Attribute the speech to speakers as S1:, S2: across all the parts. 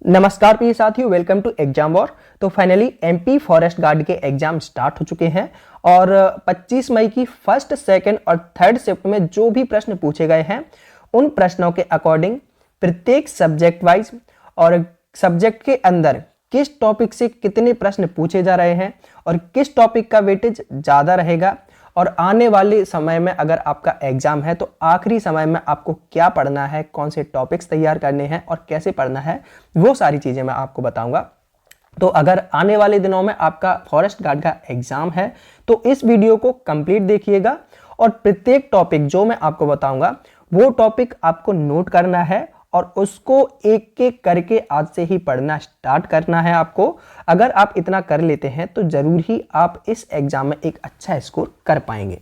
S1: नमस्कार प्रिय साथियों, वेलकम टू एग्जाम वॉर। तो फाइनली एमपी फॉरेस्ट गार्ड के एग्जाम स्टार्ट हो चुके हैं और 25 मई की फर्स्ट, सेकंड और थर्ड शिफ्ट में जो भी प्रश्न पूछे गए हैं उन प्रश्नों के अकॉर्डिंग प्रत्येक सब्जेक्ट वाइज और सब्जेक्ट के अंदर किस टॉपिक से कितने प्रश्न पूछे जा रहे हैं और किस टॉपिक का वेटेज ज़्यादा रहेगा और आने वाले समय में अगर आपका एग्जाम है तो आखिरी समय में आपको क्या पढ़ना है, कौन से टॉपिक्स तैयार करने हैं और कैसे पढ़ना है, वो सारी चीज़ें मैं आपको बताऊंगा। तो अगर आने वाले दिनों में आपका फॉरेस्ट गार्ड का एग्जाम है तो इस वीडियो को कंप्लीट देखिएगा और प्रत्येक टॉपिक जो मैं आपको बताऊंगा वो टॉपिक आपको नोट करना है और उसको एक एक करके आज से ही पढ़ना स्टार्ट करना है आपको। अगर आप इतना कर लेते हैं तो जरूर ही आप इस एग्जाम में एक अच्छा स्कोर कर पाएंगे।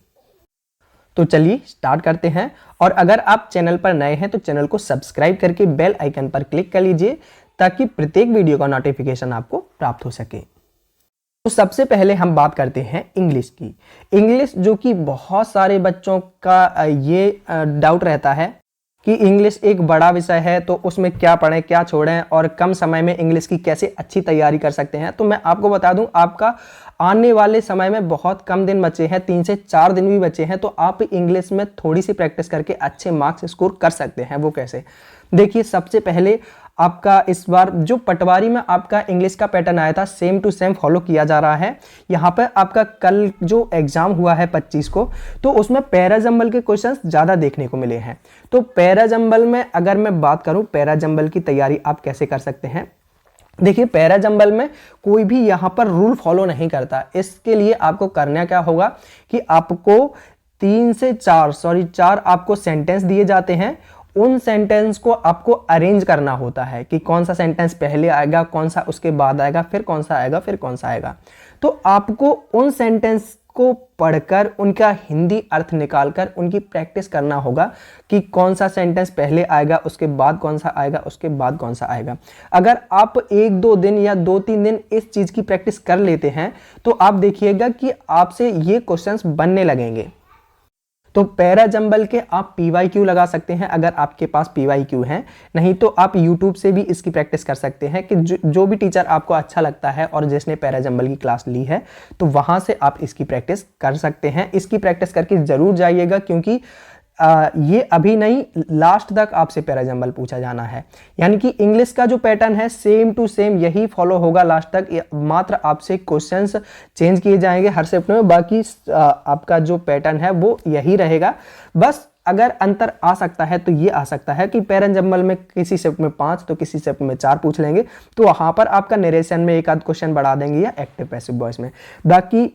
S1: तो चलिए स्टार्ट करते हैं। और अगर आप चैनल पर नए हैं तो चैनल को सब्सक्राइब करके बेल आइकन पर क्लिक कर लीजिए ताकि प्रत्येक वीडियो का नोटिफिकेशन आपको प्राप्त हो सके। तो सबसे पहले हम बात करते हैं इंग्लिश की। इंग्लिश जो कि बहुत सारे बच्चों का ये डाउट रहता है कि इंग्लिश एक बड़ा विषय है तो उसमें क्या पढ़ें क्या छोड़ें और कम समय में इंग्लिश की कैसे अच्छी तैयारी कर सकते हैं। तो मैं आपको बता दूं, आपका आने वाले समय में बहुत कम दिन बचे हैं, 3 से 4 दिन भी बचे हैं, तो आप इंग्लिश में थोड़ी सी प्रैक्टिस करके अच्छे मार्क्स स्कोर कर सकते हैं। वो कैसे? देखिए, सबसे पहले आपका इस बार जो पटवारी में आपका इंग्लिश का पैटर्न आया था सेम टू सेम फॉलो किया जा रहा है। यहाँ पर आपका कल जो एग्जाम हुआ है 25 को, तो उसमें पैराजंबल के क्वेश्चंस ज़्यादा देखने को मिले हैं। तो पैराजंबल में अगर मैं बात करूँ, पैराजंबल की तैयारी आप कैसे कर सकते हैं। देखिए, पैराजंबल में कोई भी यहाँ पर रूल फॉलो नहीं करता। इसके लिए आपको करना क्या होगा कि आपको 3 से 4 आपको सेंटेंस दिए जाते हैं। उन सेंटेंस को आपको अरेंज करना होता है कि कौन सा सेंटेंस पहले आएगा, कौन सा उसके बाद आएगा, फिर कौन सा आएगा, फिर कौन सा आएगा। तो आपको उन सेंटेंस को पढ़कर उनका हिंदी अर्थ निकालकर उनकी प्रैक्टिस करना होगा कि कौन सा सेंटेंस पहले आएगा, उसके बाद कौन सा आएगा, उसके बाद कौन सा आएगा। अगर आप 1-2 दिन या 2-3 दिन इस चीज़ की प्रैक्टिस कर लेते हैं तो आप देखिएगा कि आपसे ये क्वेश्चंस बनने लगेंगे। तो पैराजंबल के आप PYQ लगा सकते हैं अगर आपके पास PYQ है, नहीं तो आप YouTube से भी इसकी प्रैक्टिस कर सकते हैं कि जो भी टीचर आपको अच्छा लगता है और जिसने पैराजंबल की क्लास ली है तो वहां से आप इसकी प्रैक्टिस कर सकते हैं। इसकी प्रैक्टिस करके जरूर जाइएगा क्योंकि ये अभी नहीं, लास्ट तक आपसे पैराजंबल पूछा जाना है। यानी कि इंग्लिश का जो पैटर्न है सेम टू सेम यही फॉलो होगा लास्ट तक, मात्र आपसे क्वेश्चंस चेंज किए जाएंगे हर शिफ्ट में। बाकी आपका जो पैटर्न है वो यही रहेगा। बस अगर अंतर आ सकता है तो ये आ सकता है कि पैराजंबल में किसी शिफ्ट में 5 तो किसी शिफ्ट में 4 पूछ लेंगे, तो वहां पर आपका नरेशन में एक आध क्वेश्चन बढ़ा देंगे या एक्टिव पैसिव वॉइस में। बाकी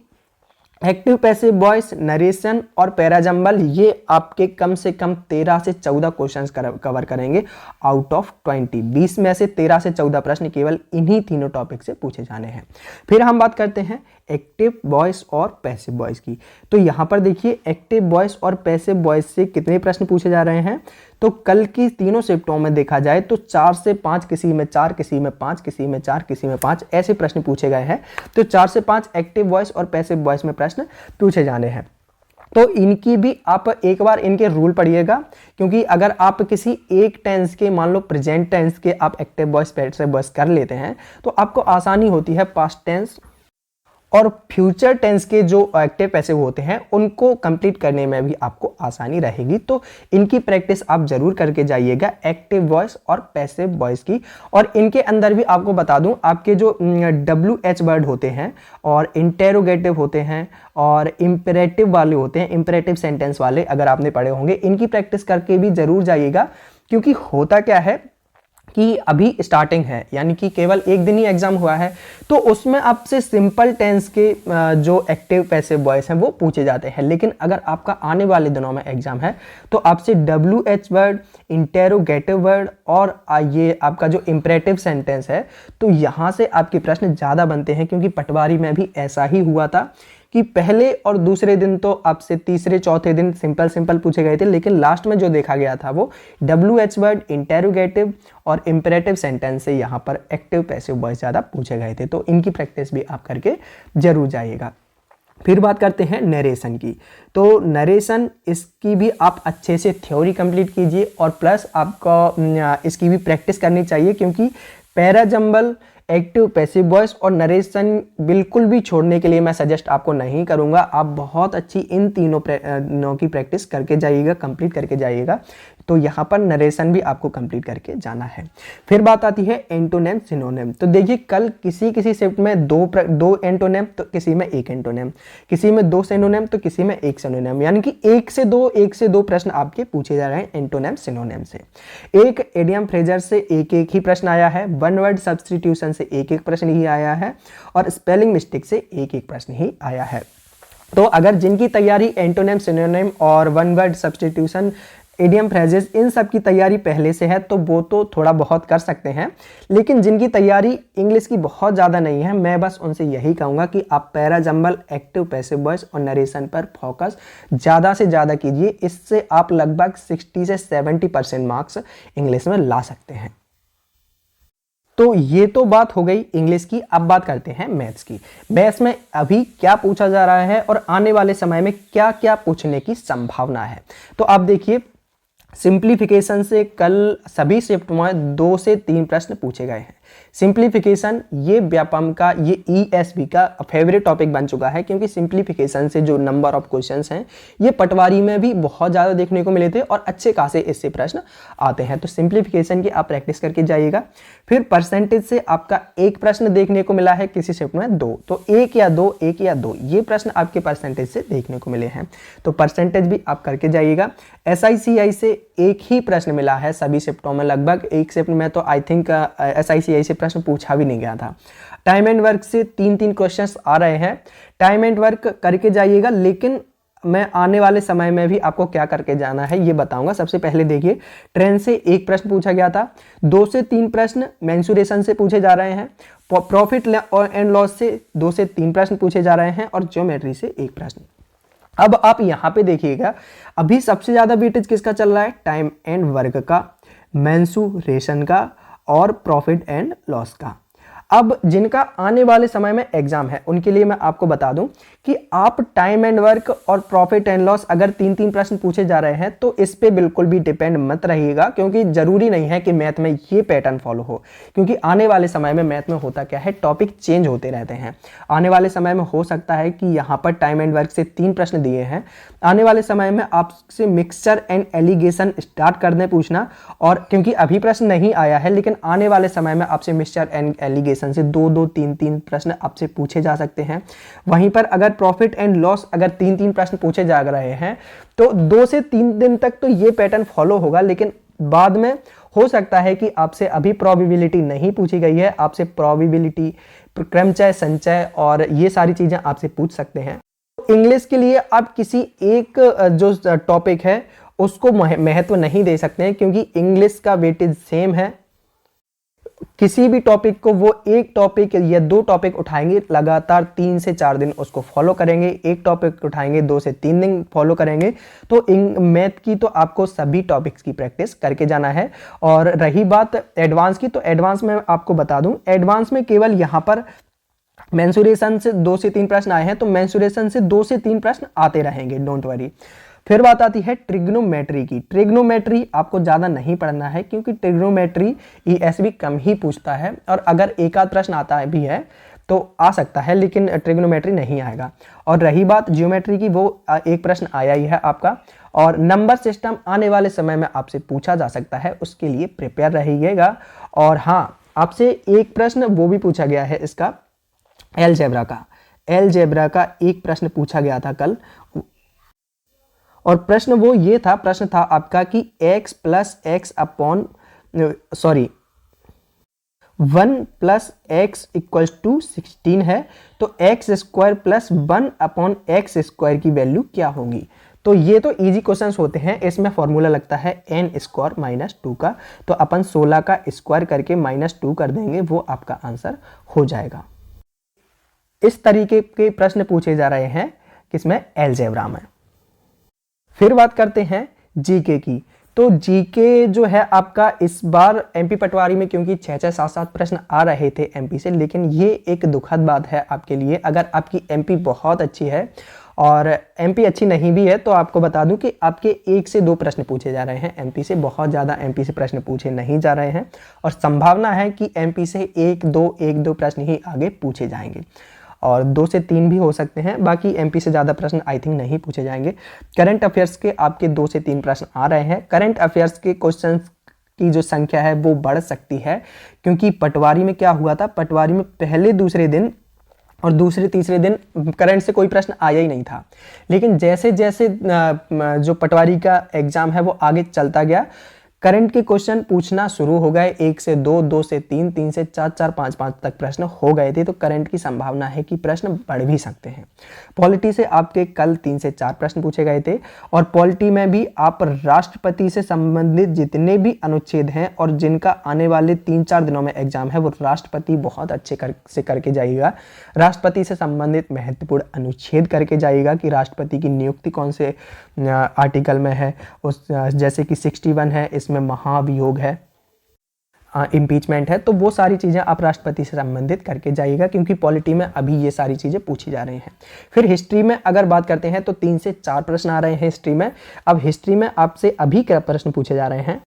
S1: एक्टिव पैसिव वॉइस, नरेशन और पैराजंबल ये आपके कम से कम 13 से 14 क्वेश्चंस कवर करेंगे आउट ऑफ 20। 20 में से 13 से 14 प्रश्न केवल इन्हीं तीनों टॉपिक से पूछे जाने हैं। फिर हम बात करते हैं एक्टिव वॉइस और पैसिव वॉइस की। तो यहाँ पर देखिए, एक्टिव वॉइस और पैसिव वॉइस से कितने प्रश्न पूछे जा रहे हैं। तो कल की तीनों शिफ्टों में देखा जाए तो 4 से 5, किसी में 4, किसी में 5, किसी में 4, किसी में 5 ऐसे प्रश्न पूछे गए हैं। तो 4 से 5 एक्टिव वॉइस और पैसिव वॉइस में प्रश्न पूछे जाने हैं। तो इनकी भी आप एक बार इनके रूल पढ़िएगा, क्योंकि अगर आप किसी एक टेंस के, मान लो प्रेजेंट टेंस के आप एक्टिव वॉइस पैसिव वॉइस कर लेते हैं तो आपको आसानी होती है पास्ट टेंस और फ्यूचर टेंस के जो एक्टिव पैसिव होते हैं उनको कंप्लीट करने में भी आपको आसानी रहेगी। तो इनकी प्रैक्टिस आप जरूर करके जाइएगा, एक्टिव वॉइस और पैसिव वॉइस की। और इनके अंदर भी आपको बता दूं, आपके जो WH वर्ड होते हैं और इंटेरोगेटिव होते हैं और इंपेरेटिव वाले होते हैं, इंपेरेटिव सेंटेंस वाले अगर आपने पढ़े होंगे, इनकी प्रैक्टिस करके भी जरूर जाइएगा। क्योंकि होता क्या है कि अभी स्टार्टिंग है, यानी कि केवल एक दिन ही एग्जाम हुआ है, तो उसमें आपसे सिंपल टेंस के जो एक्टिव पैसिव वॉइस हैं वो पूछे जाते हैं। लेकिन अगर आपका आने वाले दिनों में एग्जाम है तो आपसे WH वर्ड, इंटेरोगेटिव वर्ड और ये आपका जो इंपेरेटिव सेंटेंस है, तो यहाँ से आपके प्रश्न ज़्यादा बनते हैं। क्योंकि पटवारी में भी ऐसा ही हुआ था कि पहले और दूसरे दिन तो आपसे तीसरे चौथे दिन सिंपल पूछे गए थे, लेकिन लास्ट में जो देखा गया था वो WH वर्ड, इंटेरोगेटिव और इंपेरेटिव सेंटेंस से यहाँ पर एक्टिव पैसिव वॉइस ज़्यादा पूछे गए थे। तो इनकी प्रैक्टिस भी आप करके जरूर जाइएगा। फिर बात करते हैं नरेशन की। तो नरेशन, इसकी भी आप अच्छे से थ्योरी कंप्लीट कीजिए और प्लस आपको इसकी भी प्रैक्टिस करनी चाहिए, क्योंकि para jumble, active passive voice और नरेशन बिल्कुल भी छोड़ने के लिए मैं सजेस्ट आपको नहीं करूंगा। आप बहुत अच्छी इन तीनों की प्रैक्टिस करके जाइएगा, कंप्लीट करके जाइएगा। तो यहाँ पर नरेशन भी आपको कंप्लीट करके जाना है। फिर बात आती है एंटोनेम सिनोनिम। तो देखिए कल किसी शिफ्ट में दो एंटोनेम तो किसी में एक एंटोनेम, किसी में दो सिनोनिम तो किसी में एक सिनोनिम, यानी कि एक से दो प्रश्न आपके पूछे जा रहे हैं एंटोनेम सिनोनिम से। एक इडियम फ्रेजर से एक ही प्रश्न आया है, वन वर्ड सब्स्टिट्यूशन से एक प्रश्न ही आया है और स्पेलिंग मिस्टेक से एक प्रश्न ही आया है। तो अगर जिनकी तैयारी एंटोनेम सिनोनिम और one word substitution, idiom phrases इन सब की तैयारी पहले से है तो वो तो थोड़ा बहुत कर सकते हैं, लेकिन जिनकी तैयारी इंग्लिश की बहुत ज़्यादा नहीं है, मैं बस उनसे यही कहूँगा कि आप para jumble, active passive voice और नरेशन पर फोकस ज़्यादा से ज़्यादा कीजिए। इससे आप लगभग 60 से 70% मार्क्स इंग्लिश में ला सकते हैं। तो ये तो बात हो गई इंग्लिश की। अब बात करते हैं मैथ्स की। मैथ्स में अभी क्या पूछा जा रहा है और आने वाले समय में क्या क्या पूछने की संभावना है। तो आप देखिए सिंप्लीफिकेशन से कल सभी शिफ्ट में 2 से 3 प्रश्न पूछे गए हैं। सिंप्लीफिकेशन ये व्यापम का, ये ESB का फेवरेट टॉपिक बन चुका है, क्योंकि सिंप्लीफिकेशन से जो नंबर ऑफ क्वेश्चंस हैं ये पटवारी में भी बहुत ज़्यादा देखने को मिले थे और अच्छे खासे इससे प्रश्न आते हैं। तो सिंप्लीफिकेशन की आप प्रैक्टिस करके जाइएगा। फिर परसेंटेज से आपका एक प्रश्न देखने को मिला है, किसी शिफ्ट में 2, तो 1 या 2 ये प्रश्न आपके परसेंटेज से देखने को मिले हैं, तो परसेंटेज भी आप करके जाइएगा। SICI से एक ही प्रश्न मिला है सभी शिफ्टों में, लगभग एक शिफ्ट में तो आई थिंक SICI से प्रश्न पूछा भी नहीं गया था। टाइम एंड वर्क से 3 क्वेश्चंस आ रहे हैं, टाइम एंड वर्क करके जाइएगा, लेकिन मैं आने वाले समय में भी आपको क्या करके जाना है ये बताऊंगा। सबसे पहले देखिए ट्रेन से एक प्रश्न पूछा गया था, 2 से 3 प्रश्न मेंसुरेशन से पूछे जा रहे हैं, प्रॉफिट एंड लॉस से 2 से 3 प्रश्न पूछे जा रहे हैं और ज्योमेट्री से एक प्रश्न। अब आप यहां पे देखिएगा अभी सबसे ज्यादा वेटेज किसका चल रहा है, टाइम एंड वर्क का, मेंसुरेशन का और प्रॉफिट एंड लॉस का। अब जिनका आने वाले समय में एग्जाम है उनके लिए मैं आपको बता दूं कि आप टाइम एंड वर्क और प्रॉफिट एंड लॉस अगर 3 प्रश्न पूछे जा रहे हैं तो इस पे बिल्कुल भी डिपेंड मत रहिएगा, क्योंकि जरूरी नहीं है कि मैथ में ये पैटर्न फॉलो हो, क्योंकि आने वाले समय में मैथ में होता क्या है, टॉपिक चेंज होते रहते हैं। आने वाले समय में हो सकता है कि यहाँ पर टाइम एंड वर्क से 3 प्रश्न दिए हैं, आने वाले समय में आपसे मिक्सचर एंड एलिगेशन स्टार्ट कर दें पूछना, और क्योंकि अभी प्रश्न नहीं आया है लेकिन आने वाले समय में आपसे मिक्सचर एंड एलिगेशन से 2-2, 3-3 प्रश्न आपसे पूछे जा सकते हैं। वहीं पर अगर प्रॉफिट एंड लॉस अगर 3-3 प्रश्न पूछे जा रहे हैं तो 2 से 3 दिन तक तो ये पैटर्न फॉलो होगा, लेकिन बाद में हो सकता है कि आपसे अभी प्रोबेबिलिटी नहीं पूछी गई है, आपसे प्रोबेबिलिटी, क्रमचय, संचय और ये सारी चीजें आपसे पूछ सकते हैं। इंग्लिश के लिए आप किसी एक जो टॉपिक है उसको महत्व नहीं दे सकते हैं, क्योंकि इंग्लिश का वेटेज सेम है। किसी भी टॉपिक को वो एक टॉपिक या 2 टॉपिक उठाएंगे, लगातार 3 से 4 दिन उसको फॉलो करेंगे, एक टॉपिक उठाएंगे 2 से 3 दिन फॉलो करेंगे। तो मैथ की तो आपको सभी टॉपिक्स की प्रैक्टिस करके जाना है। और रही बात एडवांस की, तो एडवांस में आपको बता दूं, एडवांस में केवल यहाँ पर मेंसुरेशन से 2 से 3 प्रश्न आए हैं, तो मेंसुरेशन से 2 से 3 प्रश्न आते रहेंगे, डोंट वरी। फिर बात आती है ट्रिग्नोमेट्री की। ट्रिग्नोमेट्री आपको ज़्यादा नहीं पढ़ना है, क्योंकि ट्रिग्नोमेट्री ESB कम ही पूछता है, और अगर एक आध प्रश्न आता है भी है तो आ सकता है, लेकिन ट्रिग्नोमेट्री नहीं आएगा। और रही बात ज्योमेट्री की, वो एक प्रश्न आया ही है आपका, और नंबर सिस्टम आने वाले समय में आपसे पूछा जा सकता है, उसके लिए प्रिपेयर रहिएगा। और हाँ, आपसे एक प्रश्न वो भी पूछा गया है इसका, एलजेब्रा का एक प्रश्न पूछा गया था कल, और प्रश्न वो ये था, प्रश्न था आपका कि 1 + x = 16 है, तो x² + 1/x² की वैल्यू क्या होगी। तो ये तो इजी क्वेश्चंस होते हैं, इसमें फॉर्मूला लगता है n² - 2 का, तो अपन 16 का स्क्वायर करके -2 कर देंगे, वो आपका आंसर हो जाएगा। इस तरीके के प्रश्न पूछे जा रहे हैं किसमें, अलजेब्रा में। फिर बात करते हैं जीके की। तो जीके जो है आपका इस बार एमपी पटवारी में, क्योंकि 6-6, 7-7 प्रश्न आ रहे थे एमपी से, लेकिन ये एक दुखद बात है आपके लिए। अगर आपकी एमपी बहुत अच्छी है और एमपी अच्छी नहीं भी है तो आपको बता दूं कि आपके 1 से 2 प्रश्न पूछे जा रहे हैं एमपी से, बहुत ज़्यादा एमपी से प्रश्न पूछे नहीं जा रहे हैं और संभावना है कि एमपी से 1-2 प्रश्न ही आगे पूछे जाएंगे और 2 से 3 भी हो सकते हैं, बाकी एमपी से ज़्यादा प्रश्न आई थिंक नहीं पूछे जाएंगे। करंट अफेयर्स के आपके 2 से 3 प्रश्न आ रहे हैं। करंट अफेयर्स के क्वेश्चन की जो संख्या है वो बढ़ सकती है, क्योंकि पटवारी में क्या हुआ था, पटवारी में पहले दूसरे दिन और दूसरे तीसरे दिन करंट से कोई प्रश्न आया ही नहीं था, लेकिन जैसे जैसे जो पटवारी का एग्जाम है वो आगे चलता गया, करंट के क्वेश्चन पूछना शुरू हो गए। 1 से 2, 2 से 3, 3 से 4, 4, 5, 5 तक प्रश्न हो गए थे, तो करंट की संभावना है कि प्रश्न बढ़ भी सकते हैं। पॉलिटी से आपके कल 3 से 4 प्रश्न पूछे गए थे और पॉलिटी में भी आप राष्ट्रपति से संबंधित जितने भी अनुच्छेद हैं और जिनका आने वाले 3-4 दिनों में एग्जाम है वो राष्ट्रपति बहुत अच्छे से करके जाइएगा। राष्ट्रपति से संबंधित महत्वपूर्ण अनुच्छेद करके जाइएगा कि राष्ट्रपति की नियुक्ति कौन से आर्टिकल में है, उस जैसे कि 61 है, इसमें महाभियोग है, इम्पीचमेंट है, तो वो सारी चीज़ें आप राष्ट्रपति से संबंधित करके जाइएगा, क्योंकि पॉलिटी में अभी ये सारी चीज़ें पूछी जा रही हैं। फिर हिस्ट्री में अगर बात करते हैं तो 3 से 4 प्रश्न आ रहे हैं हिस्ट्री में। अब हिस्ट्री में आपसे अभी क्या प्रश्न पूछे जा रहे हैं,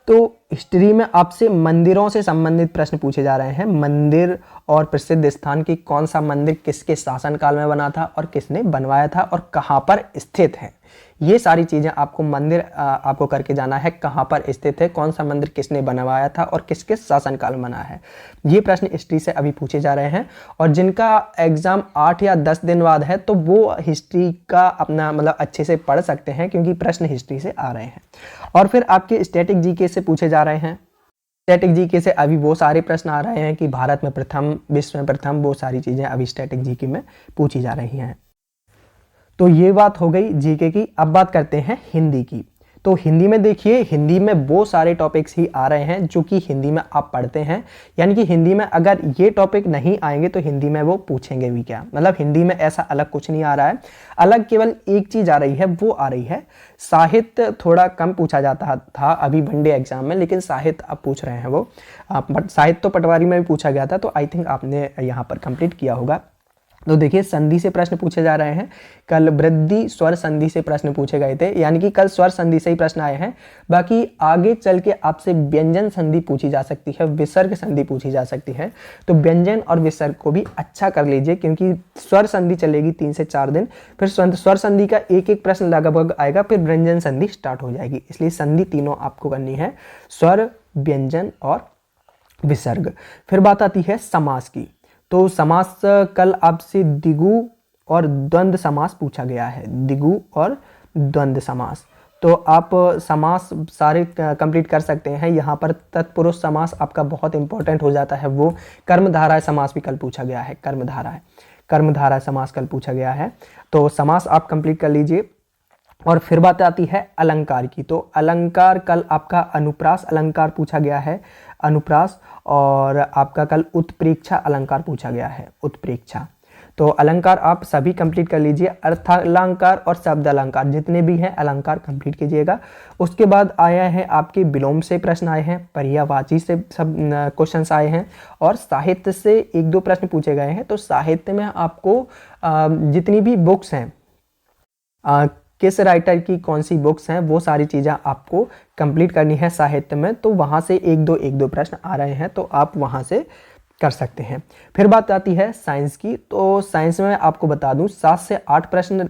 S1: तो हिस्ट्री में आपसे मंदिरों से संबंधित प्रश्न पूछे जा रहे हैं। मंदिर और प्रसिद्ध स्थान की कौन सा मंदिर किसके शासनकाल में बना था और किसने बनवाया था और कहाँ पर स्थित है, ये सारी चीज़ें आपको मंदिर आपको करके जाना है, कहाँ पर स्थित है, कौन सा मंदिर किसने बनवाया था और किसके शासनकाल में बना है। ये प्रश्न हिस्ट्री से अभी पूछे जा रहे हैं और जिनका एग्जाम 8 या 10 दिन बाद है तो वो हिस्ट्री का अपना मतलब अच्छे से पढ़ सकते हैं, क्योंकि प्रश्न हिस्ट्री से आ रहे हैं। और फिर आपके स्टैटिक जीके से पूछे जा रहे हैं। स्टैटिक जीके से अभी वो सारे प्रश्न आ रहे हैं कि भारत में प्रथम, विश्व में प्रथम, वो सारी चीज़ें अभी स्टैटिक जीके में पूछी जा रही हैं। तो ये बात हो गई जीके की। अब बात करते हैं हिंदी की। तो हिंदी में देखिए, हिंदी में वो सारे टॉपिक्स ही आ रहे हैं जो कि हिंदी में आप पढ़ते हैं, यानी कि हिंदी में अगर ये टॉपिक नहीं आएंगे तो हिंदी में वो पूछेंगे भी क्या, मतलब हिंदी में ऐसा अलग कुछ नहीं आ रहा है। अलग केवल एक चीज़ आ रही है, वो आ रही है साहित्य। थोड़ा कम पूछा जाता था अभी वनडे एग्जाम में, लेकिन साहित्य अब पूछ रहे हैं वो। साहित्य तो पटवारी में भी पूछा गया था, तो आई थिंक आपने यहाँ पर कंप्लीट किया होगा। तो देखिए, संधि से प्रश्न पूछे जा रहे हैं। कल वृद्धि स्वर संधि से प्रश्न पूछे गए थे, यानी कि कल स्वर संधि से ही प्रश्न आए हैं। बाकी आगे चल के आपसे व्यंजन संधि पूछी जा सकती है, विसर्ग संधि पूछी जा सकती है। तो व्यंजन और विसर्ग को भी अच्छा कर लीजिए, क्योंकि स्वर संधि चलेगी 3 से 4 दिन, फिर स्वर संधि का एक प्रश्न लगभग आएगा, फिर व्यंजन संधि स्टार्ट हो जाएगी। इसलिए संधि तीनों आपको करनी है, स्वर, व्यंजन और विसर्ग। फिर बात आती है समास की। तो समास कल आपसे द्विगु और द्वंद्व समास पूछा गया है, द्विगु और द्वंद्व समास। तो आप समास सारे कंप्लीट कर सकते हैं। यहाँ पर तत्पुरुष समास आपका बहुत इंपॉर्टेंट हो जाता है, वो कर्मधारय समास भी कल पूछा गया है, कर्मधारय समास कल पूछा गया है। तो समास आप कंप्लीट कर लीजिए। और फिर बात आती है अलंकार की। तो अलंकार कल आपका अनुप्रास अलंकार पूछा गया है, अनुप्रास, और आपका कल उत्प्रेक्षा अलंकार पूछा गया है, उत्प्रेक्षा। तो अलंकार आप सभी कंप्लीट कर लीजिए। अर्थालंकार और शब्द अलंकार जितने भी हैं अलंकार कंप्लीट कीजिएगा। उसके बाद आया है आपके विलोम से प्रश्न आए हैं, पर्यायवाची से सब क्वेश्चंस आए हैं, और साहित्य से 1-2 प्रश्न पूछे गए हैं। तो साहित्य में आपको जितनी भी बुक्स हैं, किस राइटर की कौन सी बुक्स हैं, वो सारी चीज़ें आपको कंप्लीट करनी है साहित्य में। तो वहाँ से 1-2 प्रश्न आ रहे हैं, तो आप वहाँ से कर सकते हैं। फिर बात आती है साइंस की। तो साइंस में आपको बता दूं 7 से 8 प्रश्न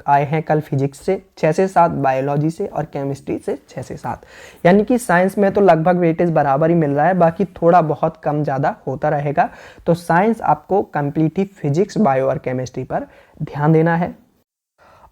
S1: आए हैं कल फिजिक्स से, 6 से 7 बायोलॉजी से और केमिस्ट्री से 6 से 7। यानी कि साइंस में तो लगभग वेटेज बराबर ही मिल रहा है, बाकी थोड़ा बहुत कम ज़्यादा होता रहेगा। तो साइंस आपको कंप्लीटली फिजिक्स, बायो और केमिस्ट्री पर ध्यान देना है।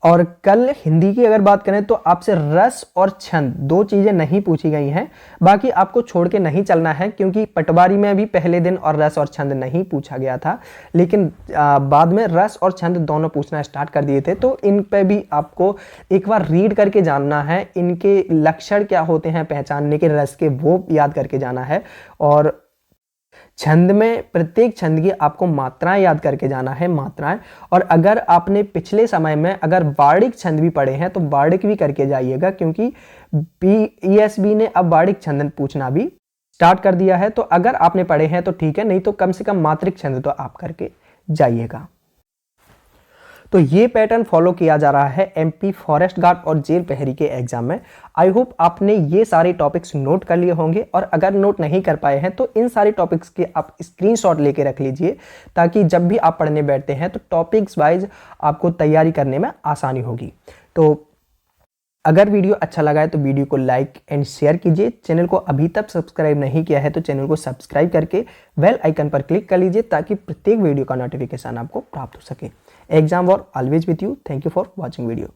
S1: और कल हिंदी की अगर बात करें तो आपसे रस और छंद 2 चीज़ें नहीं पूछी गई हैं, बाकी आपको छोड़ के नहीं चलना है, क्योंकि पटवारी में भी पहले दिन और रस और छंद नहीं पूछा गया था, लेकिन बाद में रस और छंद दोनों पूछना स्टार्ट कर दिए थे। तो इन पे भी आपको एक बार रीड करके जानना है, इनके लक्षण क्या होते हैं पहचानने के रस के, वो याद करके जाना है। और छंद में प्रत्येक छंद की आपको मात्राएं याद करके जाना है, मात्राएं। और अगर आपने पिछले समय में अगर वार्णिक छंद भी पढ़े हैं तो वार्णिक भी करके जाइएगा, क्योंकि ESB ने अब वार्णिक छंद पूछना भी स्टार्ट कर दिया है। तो अगर आपने पढ़े हैं तो ठीक है, नहीं तो कम से कम मात्रिक छंद तो आप करके जाइएगा। तो ये पैटर्न फॉलो किया जा रहा है एमपी फॉरेस्ट गार्ड और जेल प्रहरी के एग्जाम में। आई होप आपने ये सारे टॉपिक्स नोट कर लिए होंगे, और अगर नोट नहीं कर पाए हैं तो इन सारे टॉपिक्स के आप स्क्रीनशॉट लेके रख लीजिए, ताकि जब भी आप पढ़ने बैठते हैं तो टॉपिक्स वाइज आपको तैयारी करने में आसानी होगी। तो अगर वीडियो अच्छा लगा है तो वीडियो को लाइक एंड शेयर कीजिए। चैनल को अभी तक सब्सक्राइब नहीं किया है तो चैनल को सब्सक्राइब करके बेल आइकन पर क्लिक कर लीजिए, ताकि प्रत्येक वीडियो का नोटिफिकेशन आपको प्राप्त हो सके। Exam war always with you. Thank you for watching video.